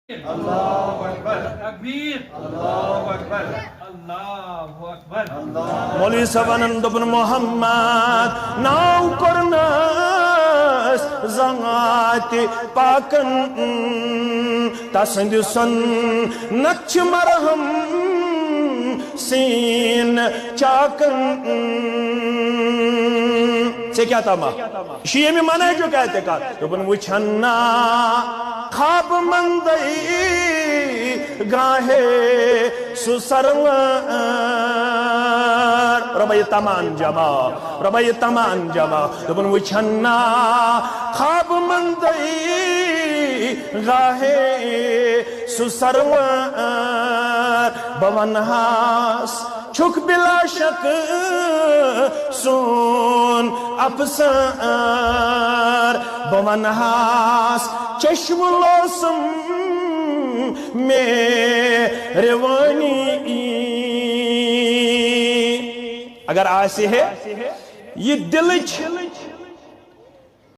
Allahu Akbar. Takbir. Allahu Akbar. Allahu Akbar. Moli Savanand ibn Muhammad now kornas zangati pakan tasandusan nach marham sin chakan سے کیا تھا ماں شیعہ میں مانا ہے جو کہتے کہا تو بن وچھنا خواب مندئی گاہے سسرور ربای تمان جمع تو بن وچھنا خواب مندئی گاہے سسرور بونہاس چھک بلا شک سون افسر بونہاس چشم لوسم میرے وانی اگر آسی ہے یہ دلچ